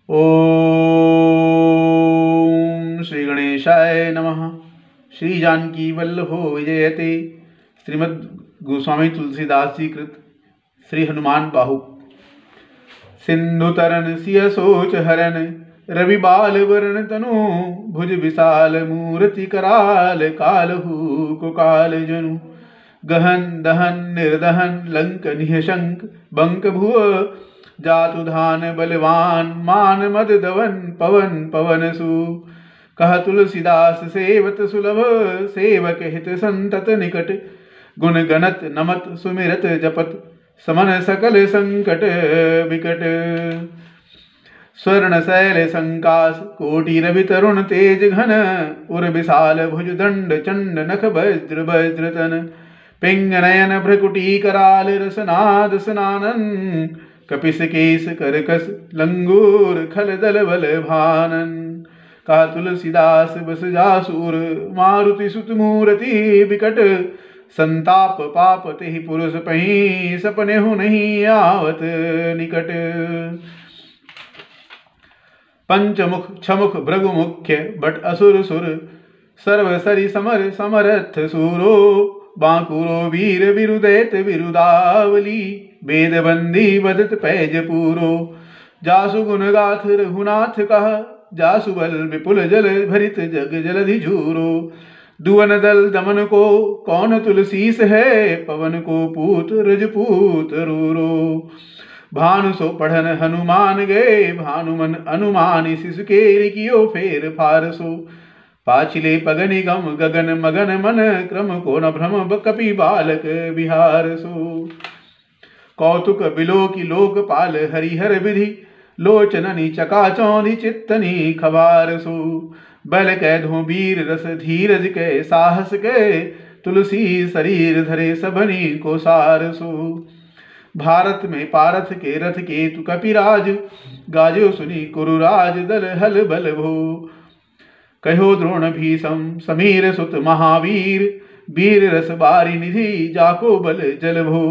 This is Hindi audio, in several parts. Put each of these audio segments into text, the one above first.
ओम श्री गणेशाय नमः। श्री जानकी वल्लभो विजयते। श्रीमद् गोस्वामी तुलसीदास जी कृत श्री हनुमान बाहु। सिंधु तरन सिय सोच हरन, रवि बाल वरण तनु, भुज विशाल मूर्ति कराल, कालहू को काल जनु। गहन दहन निर्दहन लंक निहशंक, बंक भुव जातु धान बलवान, मान मद दवन पवन पवन सु। कह तुलसीदास सेवत सुलभ, सेवक हित संतत निकट। गुण गणत नमत सुमिरत जपत, समन सकल संकट विकट। स्वर्ण शैल संकास कोटि रवि तरुण तेज घन, उर विशाल भुज दंड चंड नख वज्र वज्र तन। पिंग नयन भ्रकुटी कराल रसनाद सनानन, कपिस केस करकस लंगूर खल दल बल भानन। का तुलसीदास बस जासूर, मारुति सुत मूर्ति विकट। संताप पाप तेहि पुरुष पही, सपने हो नहीं आवत निकट। पंचमुख छमुख भृगु मुख्य बट असुर सुर, सर्व सरि समर समरथ सूरो। बांकुरो वीर विरुदैत विरुदावली, वेद बंदी बदत पैज पूरो। जासु गुण गाथ रघुनाथ कहा, जासु बल विपुल जल भरित जग जलधि झूरो। दुवन दल दमन को कौन तुलसीस है, पवन को पूत रजपूत रूरो। भानु सो पढ़न हनुमान गए, भानुमन अनुमान शिशु के कियो फेर फारसो। पाचिले पगनि गम गगन मगन मन, क्रम को न भ्रम कपि बालक विहार सो। कौतुक बिलो की लोकपाल हरिहर विधि, लोचननि चकाचौंधि चित्तनि खबार सो। बल कै धो वीर रस धीरज कै साहस कै, तुलसी शरीर धरे सबनी को सार सो। भारत में पारथ के रथ केतु कपिराज, गाजो सुनी कुरुराज दल हल बल भो। कहो द्रोण भीषम समीर सुत महावीर, वीर रस बारी निधि जाको बल जल भो।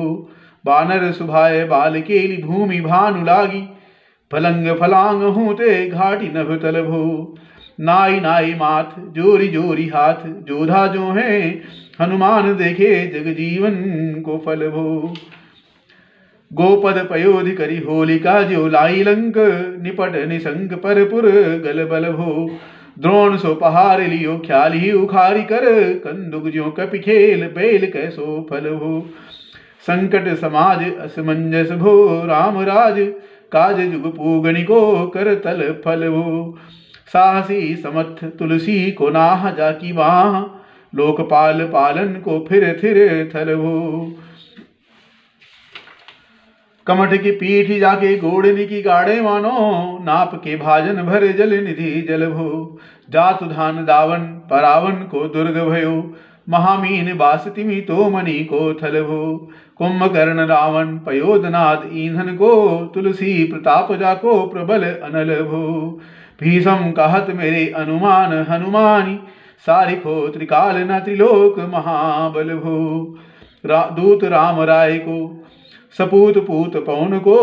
बानर सुभाय बाल केली भूमि भानु लागी, फलंग फलांग हूते घाटी नभ तल भो। नाई नाई माथ जोरी जोरी हाथ, जोधा जो है हनुमान देखे जग जीवन को फल भो। गोपद पयोधि करी होलिका जो लाई लंक, निपट निसंग परपुर गल बल भो। द्रोण सो पहाड़ लियो ख्याली उखारी कर, कंदुक ज्यो कपि खेल बैल कैसो फल हो। संकट समाज असमंजस भो, राम राज काज जुग पूगणि को कर तल फल हो। साहसी समर्थ तुलसी को नाह जाकी बाह, लोकपाल पालन को फिर थल हो। कमठ की पीठ जाके गोड़नी की गाड़े मानो, नाप के भाजन भर जल निधि जल भो। जातु धान दावन परावन को दुर्ग भयो, महामीन बास तिमि तो मणि को थल भो। कुंभकर्ण रावण पयोदनाद ईंधन को, तुलसी प्रताप जाको प्रबल अनल भो। भीषम कहत मेरे अनुमान हनुमानी, सारिखो त्रिकाल न त्रिलोक महाबल भो। दूत राम राय को सपूत पूत पवन को,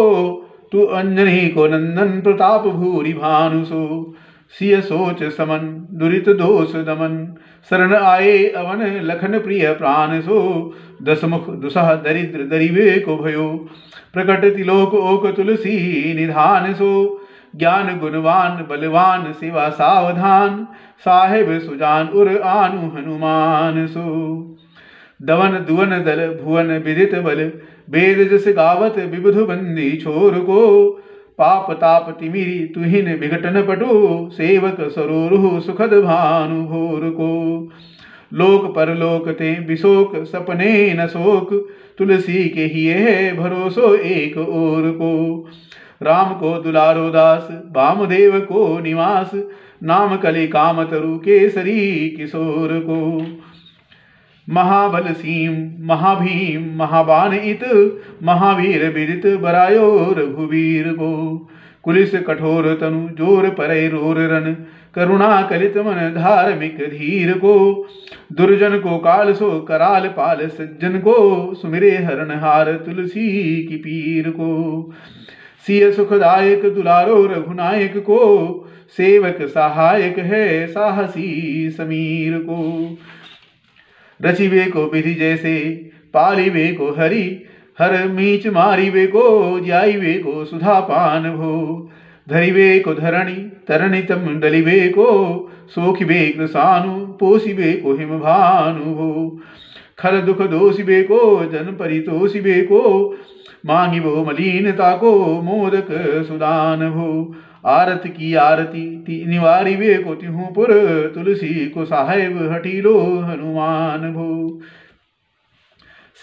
तू अंजनी को नंदन प्रताप भूरि भानु सो। सिय सोच समन दुरित दोष दमन, शरण आए अवन लखन प्रिय प्राण सो। दसमुख दुसह दरिद्र दरिवे को भयो, प्रकट तिलोक ओक तुलसी निधान सो। ज्ञान गुणवान बलवान सेवा सावधान, साहेब सुजान उर आनु हनुमान सो। दवन दुवन दल भुवन विदित बल, वेद जस गावत विबुधु बंदी छोर को। पाप ताप तिमिरी तुहिन विघटन पटु, सेवक सरोरुह सुखद भानु भोर को। लोक परलोक ते विशोक सपने न शोक, तुलसी के ही है भरोसो एक ओर को। राम को दुलारो दास वामदेव को निवास, नाम कलि काम तरु केसरी किशोर को। महाबल सीम महाभीम महाबान इत, महावीर विदित बरायो रघुवीर को। कुलिस कठोर तनु जोर परै रोर रन, करुणा कलित मन धार्मिक धीर को। दुर्जन को काल सो कराल पाल सज्जन को, सुमिरे हरण हार तुलसी की पीर को। सिय सुखदायक दुलारो रघुनायक को, सेवक सहायक है साहसी समीर को। रचिवे को विधि जैसे, पालिवे को हरि, हर मीच मारिवे को, जाइवे को सुधा पान भो। धरिवे को धरणी, तरणी तम डलिवे को, सोखिवे कृसानु, पोसिवे को हिम भानु भो। खल दुख दोषिवे को, जन परितोषिवे को, मांगिवो मलिनता को, मोदक सुदान भो। आरत की आरती निवारिवे को तिहु पुर, तुलसी को साहेब हटीलो हनुमान भो।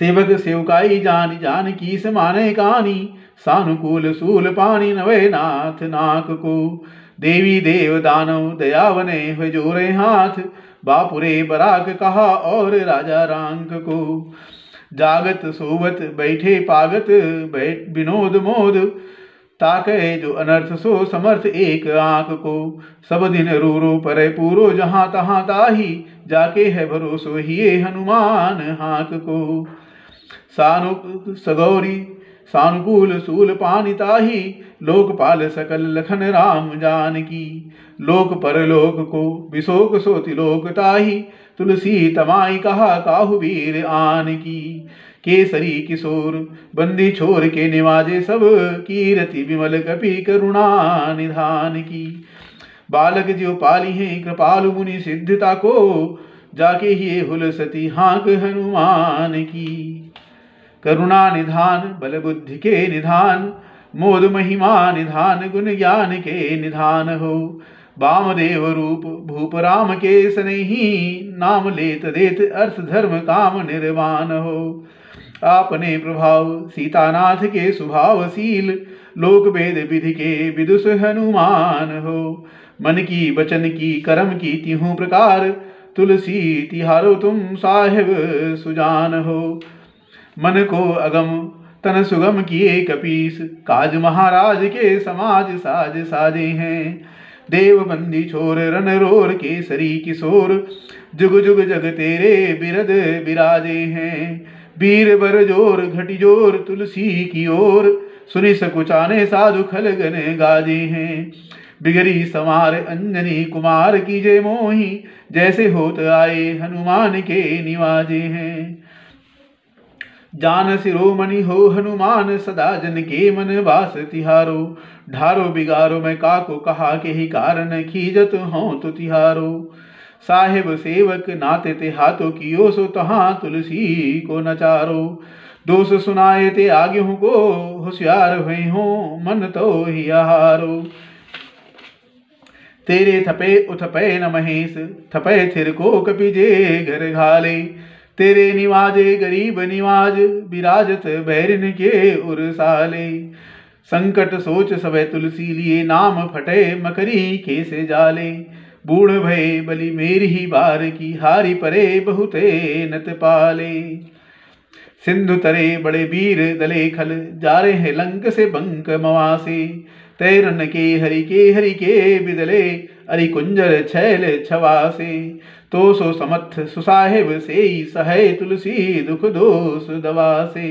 सेवक सेवकाई जान जान की समाने कानी, सानुकूल सूल पानी नवे नाथ नाक को। देवी देव दानव दयावने हुए जोरे हाथ, बापुरे बराक कहा और राजा रांक को। जागत सोवत बैठे पागत विनोद मोद, ताके जो अनर्थ सो समर्थ एक आंख को। सब दिन रो रो परे पूरो जहां तहां ताही, जाके है भरोसो हिये हनुमान हाक को। सगौरी सानुकूल सूल पानिताही, लोकपाल सकल लखन राम जानकी। लोक परलोक को विशोक सोति लोक ताही, तुलसी तमाई कहा काहु वीर आन की। केसरी किशोर बंदी छोर के निवाजे सब, कीरति विमल कपि करुणा निधान की। बालक जो पाली हैं कृपालु मुनि सिद्धता को, जाके ही हुलसती हाँक हनुमान की। करुणा निधान बल बुद्धि के निधान, मोद महिमा निधान गुण ज्ञान के निधान हो। वामदेव रूप भूप राम के सनेही, नाम लेत देत अर्थ धर्म काम निर्वाण हो। आपने प्रभाव सीतानाथ के स्वभावशील, लोक वेद विधि के विदुष हनुमान हो। मन की वचन की कर्म की तिहु प्रकार, तुलसी तिहारो तुम साहेब सुजान हो। मन को अगम तन सुगम किए कपीस, काज महाराज के समाज साज साजे हैं। देव बंदी छोर रन रोर केसरी किशोर, जुग जुग जग तेरे बिरद बिराजे हैं। वीर बर जोर घटी जोर तुलसी की ओर, सुनि सकुचाने साधु खलगन गाजे हैं। बिगड़ी समार अंजनी कुमार की जय मोही, जैसे होत आए हनुमान के निवाजे हैं। जान शिरोमणि हो हनुमान, सदा जन के मन वास तिहारो। ढारो बिगारो मैं काको कहा के ही कारण, खीजत हो तो तिहारो। साहेब सेवक नाते ते हाथों कियो, सो तहाँ तुलसी को नचारो। दोष सुनाए ते आगे हूँ को, होशियार हुए हो मन तो ही आहारो। तेरे थपे उथपे न महेश, थपे थिर को कपि जे घर घाले। तेरे निवाजे गरीब निवाज, विराजत बैरिन के उरसाले। संकट सोच सबे तुलसी लिए, नाम फटे मकरी के से जाले। बूढ़ भय बलि मेरी ही बार की, हारी परे बहुते नत पाले। सिंधु तरे बड़े वीर दले खल, जा रहे हैं लंक से बंक मवासे। तैरन के हरि के बिदले, अरि कुंजर छैल छवासे। तो सो समर्थ सुसाहेब से सहे, तुलसी दुख दोष दवासे।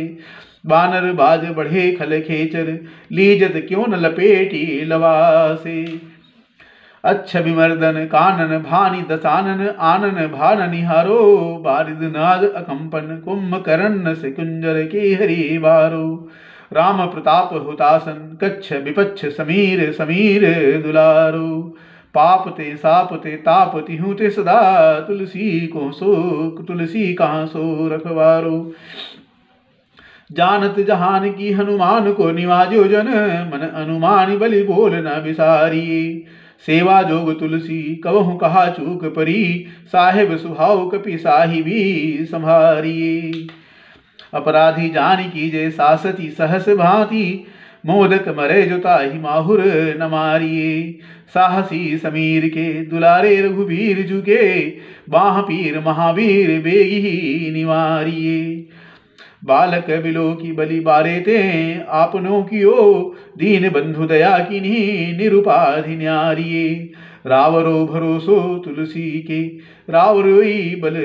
बानर बाज बढ़े खल खेचर, लीजत क्यों न लपेटी लवासे। अच्छ विमर्दन कानन भानी दसानन, आनन भान निहारो। बारिद नाद अकंपन, कुंभकर्ण से कुंजर के हरि बारो। राम प्रताप हुतासन, कच्छ विपच्छ समीर समीर दुलारो। पाप ते साप ते ताप तिहु ते सदा, तुलसी को शोक तुलसी कहाँ सो रखवारो। जानत जहान की हनुमान को निवाजो जन, मन अनुमान बलि बोल न विसारिये। सेवा जोग तुलसी कबहु कहा चूक परी, साहेब सुहाव कपि साहिबी संभारिये। अपराधी जान की जय सासती सहस भांति, मोदक मरे जो ताहि माहुर न मारिये। साहसी समीर के दुलारे रघुवीर जुगे, बाह पीर महावीर बेगी निवारिये। बालक बिलो की बलि बारे ते, आपनों की ओ दीन बंधु दया किन्हीं निरुपाधि न्यारिये। रावरो भरोसो तुलसी के, रावरोई बल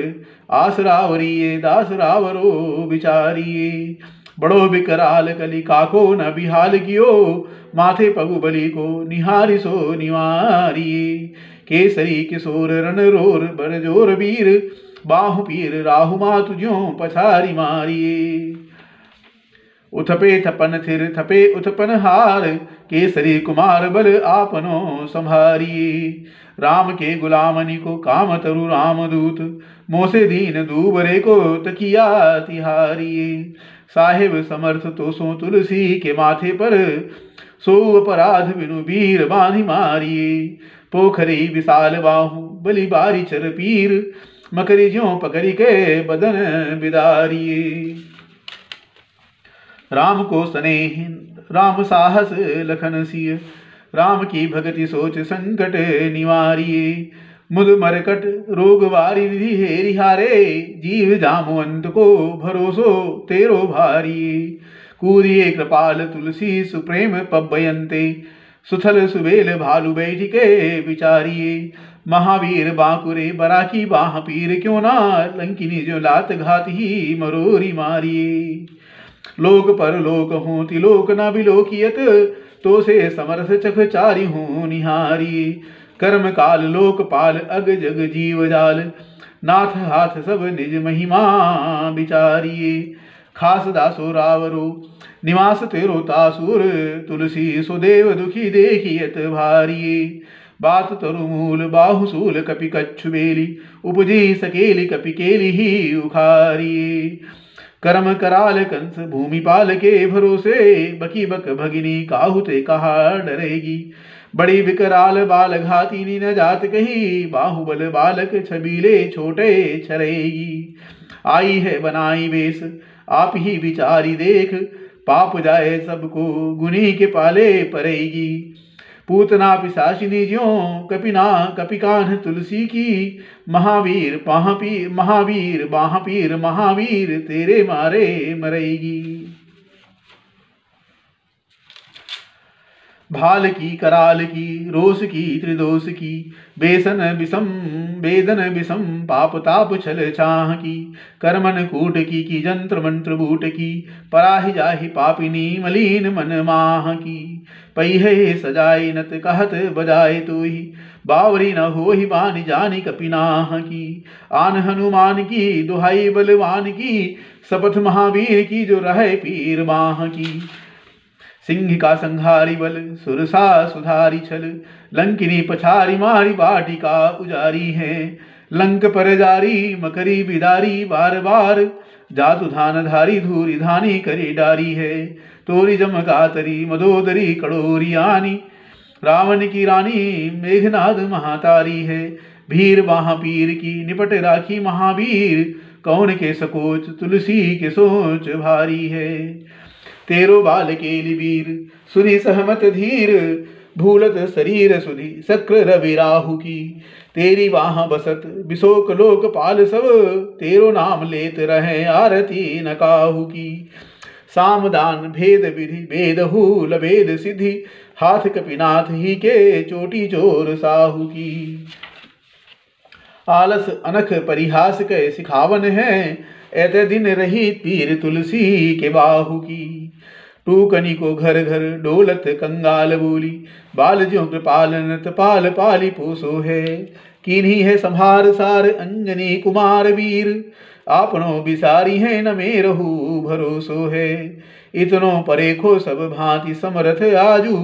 आस रावरिये। दास रावरो विचारिये, बड़ो बिकराल कली काको न बिहाल कियो, माथे पगु बलि को निहारी सो निवारिये। केसरी किशोर रण रोर बर जोर वीर, बाहु पीर राहु मातु ज्यों पछारी मारिये। उथपे थपन थिर थपे उत्पन हार, केसरी कुमार बल आपनो संभारिये। राम के गुलामनि को काम तरु रामदूत, मोसे दीन दूबरे को तकिया तिहारिये। साहेब समर्थ तो सो तुलसी के माथे पर, सो अपराध बिनु वीर बांधि मारिये। पोखरी विशाल बाहु बलि बारी चर पीर, मकरी ज्यों पकड़ी के बदन बिदारिये। राम को स्नेह राम साहस लखन सिय, राम की भगति सोच संकट निवारिये। मुद मरकट रोग वारी निधि हेरि हारे, जीव जामुअंत को भरोसो तेरो भारिये। कूदिए कृपाल तुलसी सुप्रेम पब्बयंते, सुथल सुबेल भालु बैठिके विचारिये। महावीर बांकुरे बराकी बाह पीर क्यों ना, लंकिनी जो लात घात ही मरोरी मारिये। लोक पर लोक हूँ तिलोक न बिलोकियत, तो से समरथ चख चारि हूँ निहारी। कर्म काल लोकपाल अग जग जीव जाल, नाथ हाथ सब निज महिमा विचारिये। खास दासो रावरो निवास तेरो तासुर, तुलसी सुदेव दुखी देखियत भारिये। बात तरु मूल बाहुसूल कपि कच्छु बेली, उपजी सकेली कपि केली ही उखारिये। कर्म कराल कंस भूमिपाल के भरोसे, बकी बक भगिनी काहुते कहा डरेगी। बड़ी विकराल बाल घातिनी न जात कही, बाहुबल बालक छबीले छोटे छरेगी। आई है बनाई वेश आप ही विचारी देख, पाप जाए सबको गुनी के पाले परेगी। पूतना पिशाचिनी ज्यों कपि कान्ह तुलसी की, महावीर बाह पीर महावीर तेरे मारे मरेगी। भाल की कराल की रोष की त्रिदोष की, वेदन विषम पाप ताप छल छाह की। कर्मन कूट की जंत्र मंत्र बूट की, पराहि जाहि पापिनी मलीन मन माह की। पई है सजाई नत कहत बजाए तो ही, बावरी न हो ही बानी जानी कपिनाह की। आन हनुमान की दुहाई बलवान की, शपथ महावीर की जो रहे पीर बाह की। सिंह का संहारी बल सुरसा सुधारी छल, लंकिनी पछारी मारी बाटिका उजारी है। लंक पर जारी मकरी बिदारी बार बार, जातु धान धारी धूरी धानी करी डारी है। तोरी जम गातरी मदोदरी कड़ोरियानी, रावण की रानी मेघनाद महातारी है। भीर बाह पीर की निपट राखी महावीर, कौन के सकोच तुलसी के सोच भारी है। तेरो बाल केली वीर सुनि सहमत धीर, भूलत शरीर सुधि शक्र रवि राहु की। तेरी बाह बसत विशोक लोक पाल सब, तेरो नाम लेत रहे आरती न काहू की। सामदान भेद विधि भेदहू लभेद सिद्धि, हाथ कपिनाथ ही के चोटी चोर साहू की। आलस अनख परिहास कै सिखावन है, ऐते दिन रही पीर तुलसी के बाहू की। टूकनी को घर घर डोलत कंगाल बोली, बाल ज्यों कृपालन पाल पाली पोसो है। किन्हीं है संहार सार अंजनी कुमार वीर, आपनो बिसारी है न मेरहू भरोसो है। इतनो परेखो सब भांति समरथ आजू,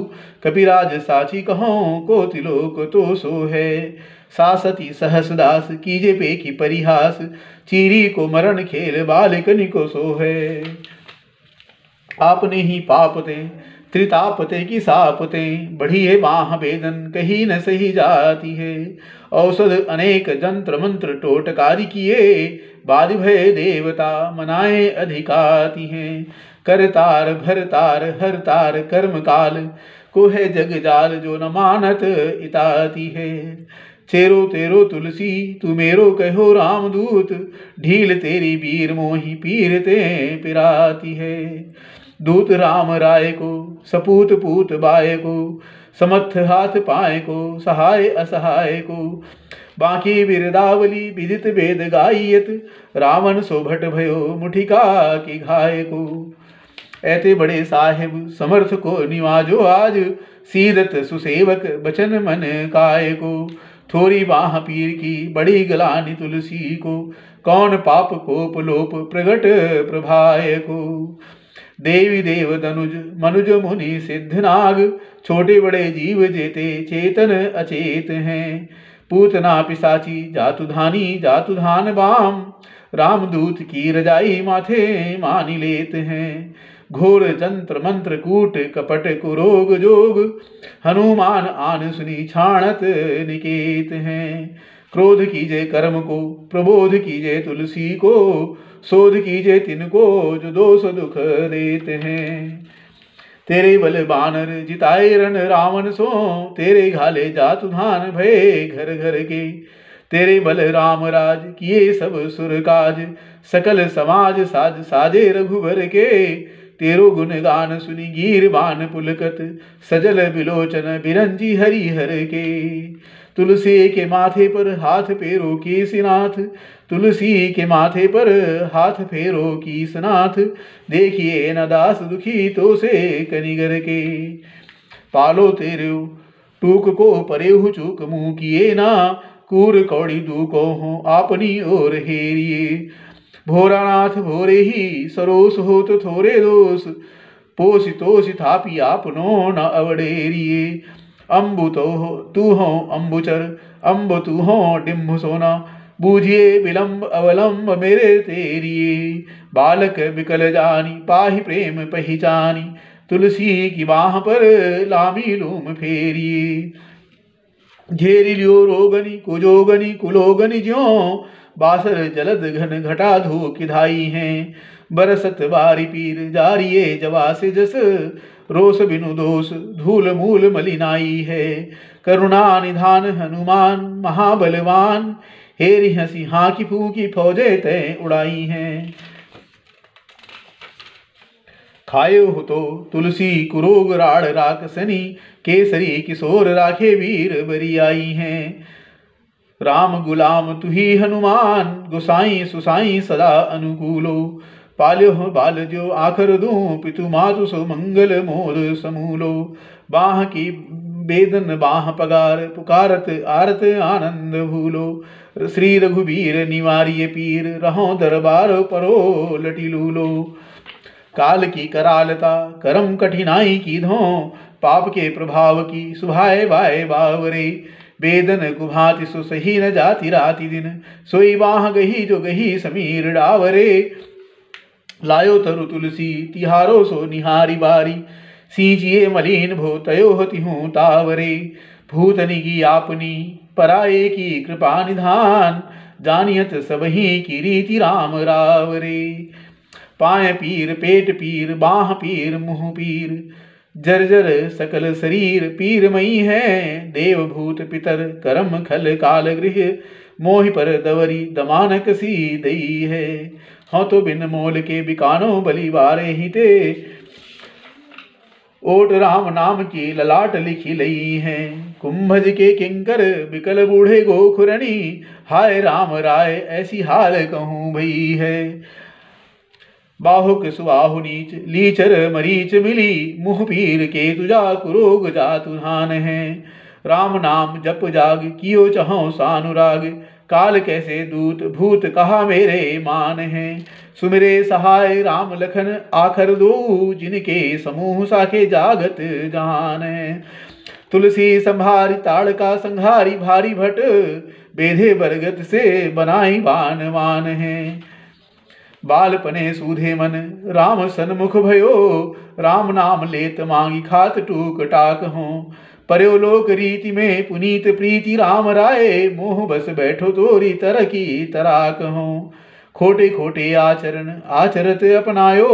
कपिराज साची कहो को तिलोक तो सो है। सासती सहसदास कीजे पे की परिहास, चीरी को मरण खेल बालकनी को सो है। आपने ही पापते त्रितापते की सापते, बढ़ी है बाह वेदन कहीं न सही जाती है। औषध अनेक जंत्र मंत्र टोटकारी किए, बादि भय देवता मनाए अधिकाती हैं। करतार भरतार हरतार कर्म काल, को है जग जाल जो न मानत इताती है। चेरो तेरो तुलसी तू मेरो कहो रामदूत, ढील तेरी वीर मोही पीर ते पिराती है। दूत राम राय को सपूत पूत बाय को, समर्थ हाथ पाए को सहाय असहाय को। बाकी बिरदावली विदित वेद गायत, रावण सोभट भयो मुठिका की घाय को। ऐते बड़े साहेब समर्थ को निवाजो आज, सीरत सुसेवक बचन मन काय को। थोड़ी बाह पीर की बड़ी गलानी तुलसी को, कौन पाप कोप लोप प्रगट प्रभाय को। देवी देव दनुज मनुज मुनि सिद्ध नाग, छोटे बड़े जीव जेते चेतन अचेत हैं। पूतना पिशाची जातुधानी जातुधान बाम, रामदूत की रजाई माथे मानी लेत हैं। घोर जंत्र मंत्र कूट कपट कुरोग जोग, हनुमान आन सुनी छाणत निकेत हैं। क्रोध कीजे कर्म को प्रबोध कीजे तुलसी को, शोध कीजे तिनको जो दोष दुख देते हैं। तेरे बल बानर जिताए रण रावण सो, तेरे घाले जातुधान भये घर घर के। तेरे बल राम राज किए सब सुर काज, सकल समाज साज साजे रघुबर के। तेरो गुण गान सुनी गीर बान पुलकत, सजल बिलोचन बिरंजी हरिहर के। तुलसी के माथे पर हाथ फेरो कीसनाथ, तुलसी के माथे पर हाथ फेरो कीसनाथ। देखिए न दास दुखी तो से कनिगर के, पालो तेरे टूक को परेहु चूक मुँह किए ना। कूर कौड़ी दूको हो आपनी ओर हेरिए, भोरानाथ भोरे ही सरोस हो तो थोरे दोष। पोषि तोषि थापी आपनो न अवडेरिए, अम्बु तो हो तू हो अम्बुचर, अम्ब तू हो डिम्ब सोना। बूझिए विलंब अवलंब मेरे तेरिए, बालक बिकल जानी पाहि प्रेम पहचानी। तुलसी की बाह पर लामी लूम फेरिए, घेरी लियो रोगनी कुजोगनी कुलोगनी ज्यों। बासर जलद घन घटा धो किधाई हैं, बरसत बारी पीर जारिये जवा से जस। रोष बिनु दोष धूल मूल मलिनाई है, करुणा निधान हनुमान महाबलवान। हेरि हंसी हाँकी फूकी फौजे तय उड़ाई हैं, खायो हो तो तुलसी कुरोग राड़ राकसनी। केसरी किशोर राखे वीर बरियाई हैं, राम गुलाम तुही हनुमान। गुसाई सुसाई सदा अनुकूलो, पाल्यो बाल जो आखर दूं पितु मातु सो मंगल मोद समूलो। बाह की बेदन बाह पगार पुकारत आरत आनंद भूलो। श्री रघुबीर निवारिय पीर रहो दरबार परो लटिलूलो। काल की करालता करम कठिनाई की धो, पाप के प्रभाव की सुभाए बाए बावरे। बेदन कुभाति सो सही न जाति राति दिन, सोई बाह गही जो गही समीर डावरे। लायो तरु तुलसी तिहारो सो निहारी बारी, सींचिए मलिन भो तयो हति हूँ तावरे। भूतनि की आपनी पराये की कृपा निधान, जानियत सबही की रीति राम रावरे। पाए पीर पेट पीर बाह पीर मुँह पीर, जर्जर सकल शरीर पीरमयी है। देवभूत पितर करम खल काल गृह, मोहि पर दवरी दमानक सी दई है। हाँ तो बिन मोल के बिकानो बलि बारे ही ते, ओट राम नाम की ललाट लिखी लई है। कुंभज के किंकर बिकल बूढ़े गोखुरणी, हाय राम राय ऐसी हाल कहूँ भई है। बाहुक सुबाहु नीच लीचर मरीच मिली, मुँह पीर के तुजा कुरोग जातुधान है। राम नाम जप जाग कियो चहो सानुराग, काल कैसे दूत भूत कहा मेरे मान है। सुमिरे सहाय राम लखन आखर दो, जिनके समूह साखे जागत जहान है। तुलसी संभारी ताड़का संघारी भारी भट, बेधे बरगद से बनाई बान मान है। बालपने सूधे मन राम सन्मुख भयो, राम नाम लेत मांगी खात टूक टाक हों। पर्यो लोक रीति में पुनीत प्रीति राम राय, मोह बस बैठो तोरी तर की तराक हों। खोटे खोटे आचरण आचरत अपनायो,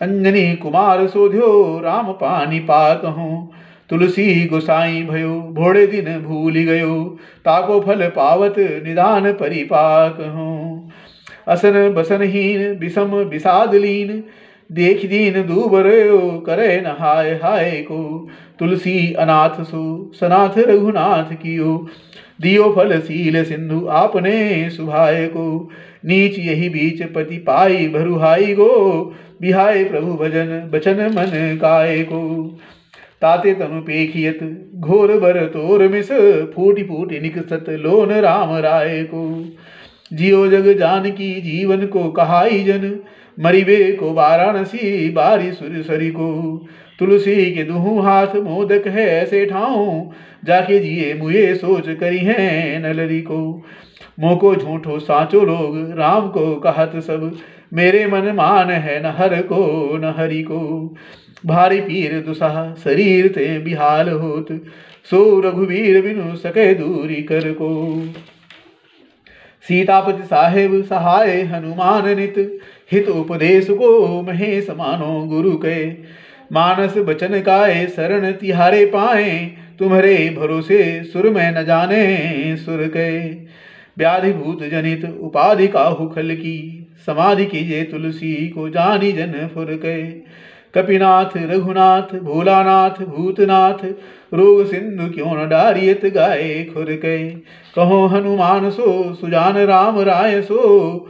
अंजनी कुमार सोध्यो राम पानी पाक हों। तुलसी गोसाई भयो भोड़े दिन भूल गयो, ताको फल पावत निदान परिपाक हों। असन बसनहीन विषम विषादलीन, देख दीन दूबरो करे न हाय हाय को। तुलसी अनाथ सो सनाथ रघुनाथ कियो, दियो फल शील सिंधु आपने सुभाए को, नीच यही बीच पति पाई भरुहाई गो, बिहाय प्रभु भजन बचन मन काय को। ताते तनु पेखियत घोर बर तोर मिस, फूटी फूटी निकसत लोन राम राय को। जियो जग जानकी जीवन को कहाई जन, मरिबे को वाराणसी बारी सुर सरी को। तुलसी के दुहू हाथ मोदक है ऐसे ठाऊं, जाके जिए मुए सोच करी है नलरी को। मोको झूठो साचो लोग राम को कहत सब, मेरे मन मान है न हर को न हरि को। भारी पीर दुसह शरीर ते बिहाल होत, सो रघुवीर बिनु सके दूरी कर को। सीतापति साहेब सहाय हनुमान नित, हित उपदेश को महेश मानो गुरु के। मानस बचन काय शरण तिहारे पाए, तुम्हारे भरोसे सुर में न जाने सुर के। व्याधि भूत जनित उपाधि काहू खल की, समाधि कीजे तुलसी को जानी जन फुर के। कपिनाथ रघुनाथ भोलानाथ भूतनाथ, रोग सिंधु क्यों न डारियत गाए खुर के। कहो हनुमान सो सुजान राम राय सो,